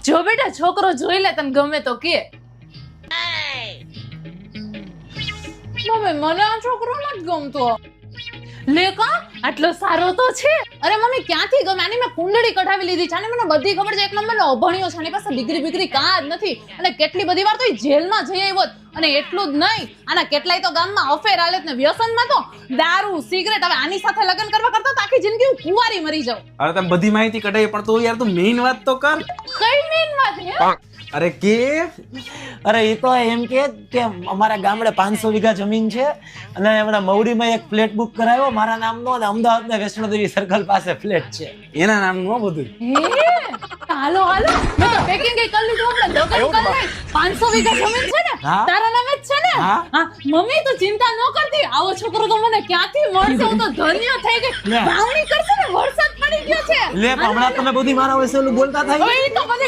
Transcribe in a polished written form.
જો બેટા છોકરો જોઈ લે તને ગમે તો કે મમ્મી મને આ છોકરો નથી ગમતો લે કા આટલો સારો તો છે અરે મમ્મી ક્યાંથી ગમે આની મેં કુંડળી કઢાવી લીધી છે અને મને બધી ખબર છે એક નંબરનો અભણ્યો છે આની પાસે ડિગ્રી કાં જ નથી અને કેટલી બધી વાર તો એ જેલમાં જઈ આવ્યો અને એટલું જ નહીં આના કેટલાય તો ગામમાં અફેર આલે ને વ્યસનમાં તો દારૂ સિગરેટ હવે આની સાથે લગ્ન કરવા કરતા તો આખી જિંદગી હું કુંવારી મરી જાઉં અરે તમે બધી માહિતી કઢાઈ પણ તું યાર તું મેઇન વાત તો કર કઈ મેન વાત હે અરે કે અરે એ તો એમ કે અમારા ગામડે 500 વીઘા જમીન છે અને હમણાં મવડીમાં એક ફ્લેટ બુક કરાવ્યો મારા નામનો અને અમદાવાદના વૈષ્ણોદેવી સર્કલ પાસે ફ્લેટ છે એના નામનું બધું હે હાલો મેં તો પેકિંગ કરી લીધું આપણે લગ્ન કરી લઈ 500 વીઘા જમીન છે ને હા. તારા નામે જ છે ને હા. હા મમ્મી તું ચિંતા ન કરતી આવો છોકરો તો મને ક્યાંથી મળશે હું તો ધન્ય થઈ ગઈ લે. વાવણી કરશે ને વરસાદ પડી ગયો છે લે પણ હમણાં તમે બધી મારા વિશે ઓલું બોલતા થાય હવે ઈ તો મને